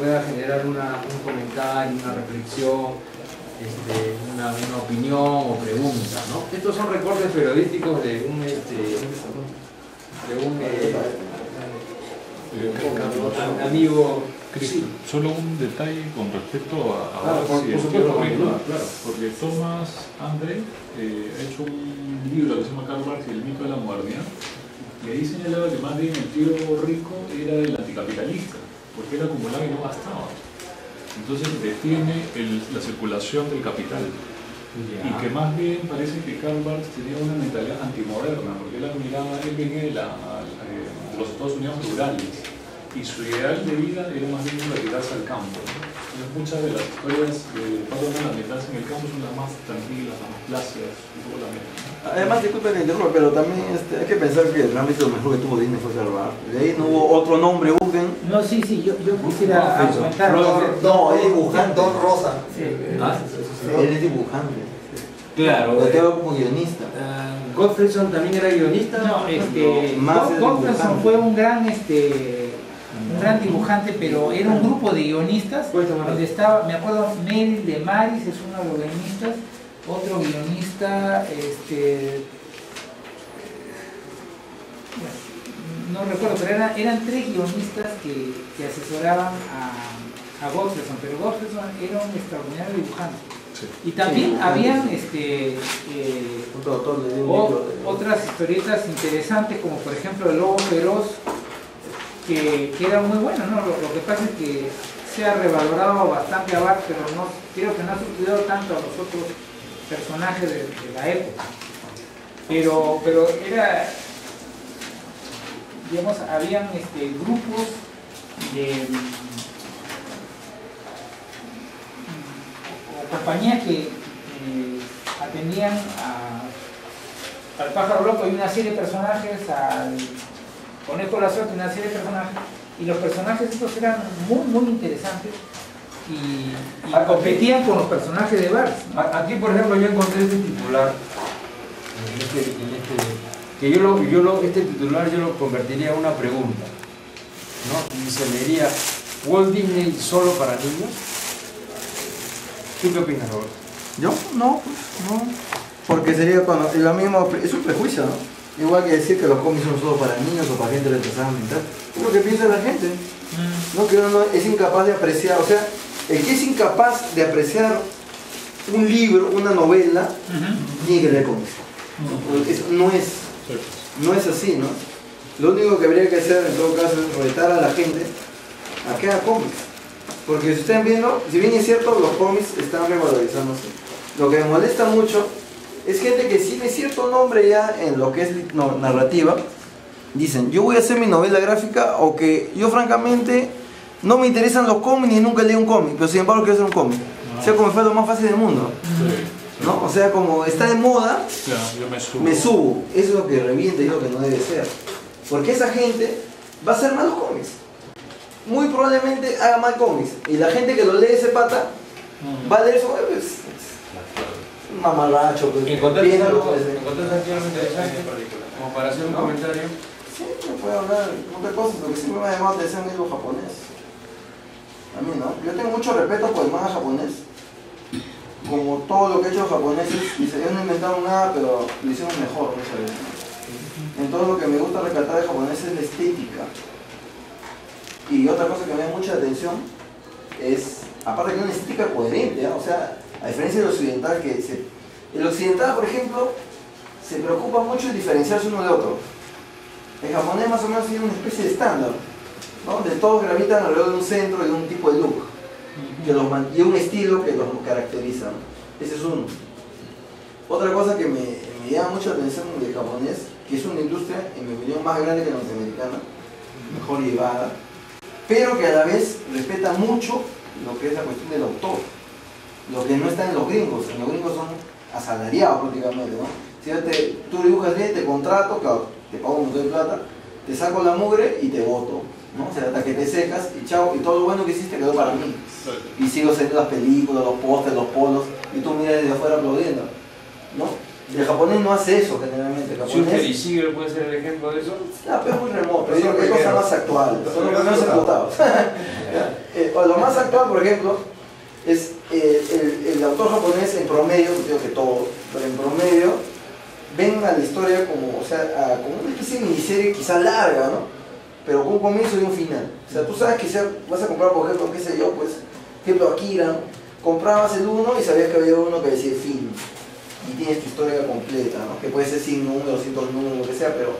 pueda generar un comentario, una reflexión, una opinión o pregunta, ¿no? Estos son recortes periodísticos de un amigo. Sí. Solo un detalle con respecto a por supuesto, claro. Porque Thomas Andre ha hecho un libro que se llama Karl Marx y el mito de la modernidad, y ahí señalaba que más bien el tío rico era el anticapitalista, porque él acumulaba y no gastaba. Entonces detiene la circulación del capital. Y que más bien parece que Karl Marx tenía una mentalidad antimoderna, porque él venía de los Estados Unidos rurales, y su ideal de vida era más bien retirarse al campo. Entonces, muchas de las historias de Pablo Metas en el campo son las más tranquilas, las más plácidas, un poco la mente. Además, disculpe que interrumpa, pero también hay que pensar que realmente lo mejor que tuvo Disney fue Karl Marx. De ahí no hubo otro nombre, busquen. No, sí, yo quisiera comentar. No, es dibujante. Don Rosa. Sí. Él es dibujante. Claro. Lo tengo como guionista. Gottfriedson también era guionista. No, Más Gottfriedson fue un gran dibujante, pero era un grupo de guionistas donde estaba, me acuerdo, Mel de Maris es uno de los guionistas, otro guionista, no recuerdo, pero eran tres guionistas que asesoraban a Gottfriedson, pero Gottfriedson era un extraordinario dibujante. Sí. Y también habían otras historietas interesantes, como por ejemplo El Lobo Feroz, que era muy bueno, ¿no? Lo que pasa es que se ha revalorado bastante a Bart, pero creo que no ha sucedido tanto a los otros personajes de la época. Pero era, digamos, habían grupos o compañías que atendían al Pájaro Loco y una serie de personajes, al Conejo de la Suerte, una serie de personajes, y los personajes estos eran muy interesantes y competían con los personajes de Bart. Aquí, por ejemplo, yo encontré este titular, este titular yo lo convertiría en una pregunta, ¿no? Y se leería: ¿Walt Disney solo para niños? ¿Tú qué opinas, Roberto? ¿Yo? No. Porque sería cuando, lo mismo, es un prejuicio, ¿no? Igual que decir que los cómics son solo para niños o para gente retrasada mental. Es lo que piensa la gente. No, que uno es incapaz de apreciar. O sea, el que es incapaz de apreciar un libro, una novela, tiene que leer cómics. Eso no es así, ¿no? Lo único que habría que hacer en todo caso es retar a la gente a que haga cómics. Porque si están viendo, si bien es cierto, los cómics están revalorizándose. Lo que me molesta mucho es gente que tiene cierto nombre ya en lo que es narrativa. Dicen, yo voy a hacer mi novela gráfica, o que yo francamente no me interesan los cómics ni nunca leí un cómic, pero sin embargo quiero hacer un cómic. O sea, como fue lo más fácil del mundo. ¿No? O sea, como está de moda, yo me subo. Eso es lo que revienta y lo que no debe ser. Porque esa gente va a hacer malos cómics. Muy probablemente haga mal cómics. Y la gente que lo lee ese pata va a leer eso, pues, un mamarracho. Pues, ¿Encontraste aquí algo interesante como para hacer un comentario? Sí, me puede hablar de otras cosas. Lo que siempre me ha llamado la atención es lo japonés. A mí no. Yo tengo mucho respeto por el manga japonés. Como todo lo que he hecho los japoneses, ellos no inventaron nada, pero lo hicieron mejor muchas veces. Entonces lo que me gusta rescatar de japonés es la estética. Y otra cosa que me da mucha atención es, aparte que es una estética coherente, o sea, a diferencia del occidental, el occidental, por ejemplo, se preocupa mucho en diferenciarse uno de otro. El japonés más o menos tiene una especie de estándar, ¿no? De todos gravitan alrededor de un centro y de un tipo de look y un estilo que los caracteriza, ¿no? Ese es uno. Otra cosa que me llama mucha atención del japonés, que es una industria, en mi opinión, más grande que la norteamericana, mejor llevada, pero que a la vez respeta mucho lo que es la cuestión del autor, lo que no está en los gringos. En los gringos son asalariados prácticamente, ¿no? Si tú dibujas bien, te contrato, claro, te pago un montón de plata, te saco la mugre y te boto, ¿no? O sea, hasta que te secas y chao, y todo lo bueno que hiciste quedó para mí. Y sigo haciendo las películas, los pósters, los polos, y tú miras desde afuera aplaudiendo, ¿no? El japonés no hace eso generalmente. Shooter japonés. y Seagull puede ser el ejemplo de eso. Pero es muy remoto, yo digo que hay cosas más actuales, son los primeros explotados. O lo más actual, por ejemplo, es el autor japonés en promedio, digo que todo, pero en promedio, ven a la historia como, o sea, como una especie de miniserie quizá larga, ¿no? Pero con un comienzo y un final. O sea, tú sabes que si vas a comprar, por ejemplo, qué sé yo, pues, por ejemplo, Akira, ¿no? Comprabas el 1 y sabías que había uno que decía fin. Y tienes tu historia completa, ¿no? Que puede ser sin números, sin dos números, lo que sea, pero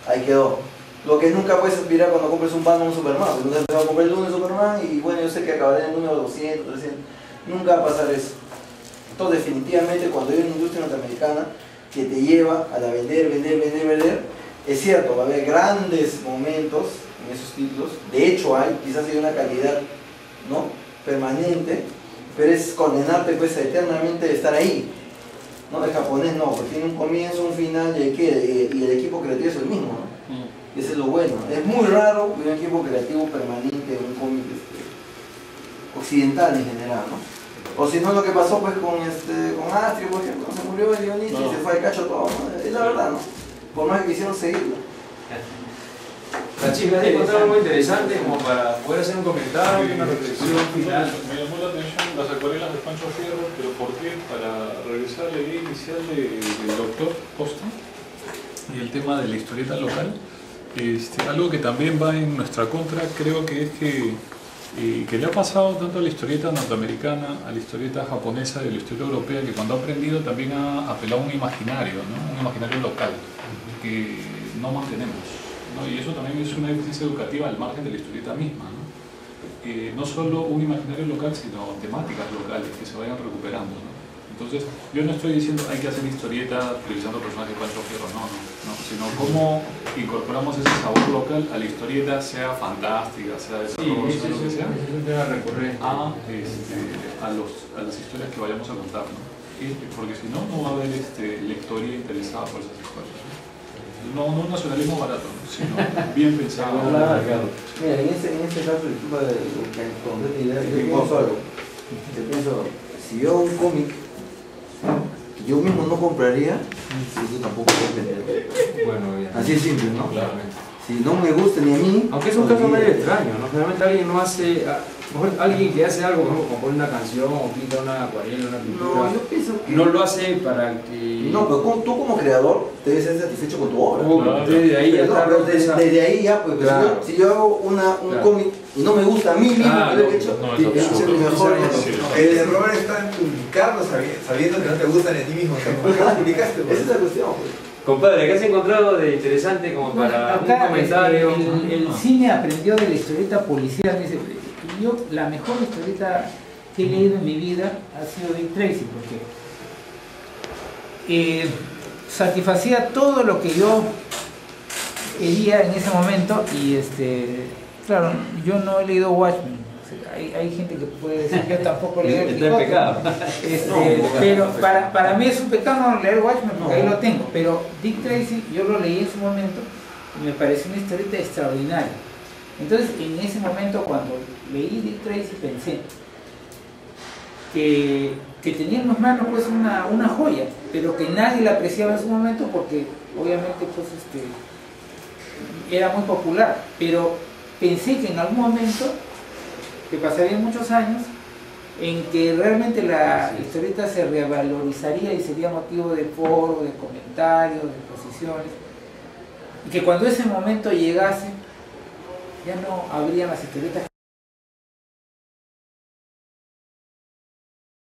ahí quedó. Lo que nunca puedes aspirar cuando compres un Batman o un Superman. Entonces te vas a comprar el 1 de Superman y bueno, yo sé que acabaré en el número 200, 300. Nunca va a pasar eso. Entonces, definitivamente, cuando hay una industria norteamericana que te lleva a la vender, es cierto, va a haber grandes momentos en esos títulos. De hecho hay, quizás hay una calidad, ¿no?, permanente, pero es condenarte pues a eternamente de estar ahí. ¿No? El japonés no, porque tiene un comienzo, un final y el equipo creativo es el mismo, ¿no? Y eso es lo bueno. Es muy raro ver un equipo creativo permanente en un cómic occidental en general, ¿no? O si no, lo que pasó pues con Astrid, por ejemplo, se murió el guionista y se fue al cacho todo, ¿no? Es la verdad, ¿no? Por más que quisieron seguirlo. La chica te encontrado algo interesante como para poder hacer un comentario, una reflexión final. Me llamó la atención las acuarelas de Pancho Fierro, pero ¿por qué? Para regresar a la idea inicial del doctor Costa y el tema de la historieta local. Algo que también va en nuestra contra, creo que es que le ha pasado tanto a la historieta norteamericana, a la historieta japonesa y a la historieta europea, que cuando ha aprendido también ha apelado a un imaginario, ¿no? Un imaginario local, que no mantenemos, ¿no? Y eso también es una deficiencia educativa al margen de la historieta misma, ¿no? No solo un imaginario local, sino temáticas locales que se vayan recuperando, ¿no? Entonces, yo no estoy diciendo hay que hacer historieta revisando personajes de Pancho Fierro, no, sino cómo incorporamos ese sabor local a la historieta, sea fantástica, sea de terror, sea lo que sea, a las historias que vayamos a contar, ¿no? Porque si no, no va a haber lectoría interesada por esas historias, ¿no? No un nacionalismo barato, ¿no? Sino bien pensado. Mira, en este caso, disculpa de la idea, yo pienso algo. Yo pienso, si yo un cómic yo mismo no compraría, yo tampoco voy a tener. Bueno, así es simple, ¿no? Claramente. Si no me gusta ni a mí. Aunque es un caso medio extraño, ¿no? Generalmente alguien no hace. Mejor alguien que hace algo, como compone una canción o pinta una acuarela, una pintura. No, yo pienso que. No lo hace para que. No, pero tú como creador debes ser satisfecho con tu obra. Claro. Desde ahí ya está. Desde ahí ya, pues. Claro. Si yo hago un cómic y no me gusta a mí mismo, que lo he hecho, es el mejor. El error está en publicarlo sabiendo que no te gustan a ti mismo. ¿Por qué lo publicaste? Esa es la cuestión, pues. Compadre, ¿qué has encontrado de interesante como para un comentario? El cine aprendió de la historieta policial. Dice, yo la mejor historieta que he leído en mi vida ha sido Dick Tracy, porque satisfacía todo lo que yo quería en ese momento y claro, yo no he leído Watchmen. Hay gente que puede decir que yo tampoco leo Está en pecado. Pero para mí es un pecado no leer Watchmen, porque ahí lo tengo. Pero Dick Tracy, yo lo leí en su momento y me pareció una historieta extraordinaria. Entonces, en ese momento, cuando leí Dick Tracy, pensé que tenía en mis manos pues, una joya, pero que nadie la apreciaba en su momento porque, obviamente, pues, era muy popular. Pero pensé que en algún momento, que pasarían muchos años, en que realmente la historieta se revalorizaría y sería motivo de foro, de comentarios, de exposiciones, y que cuando ese momento llegase ya no habrían las historietas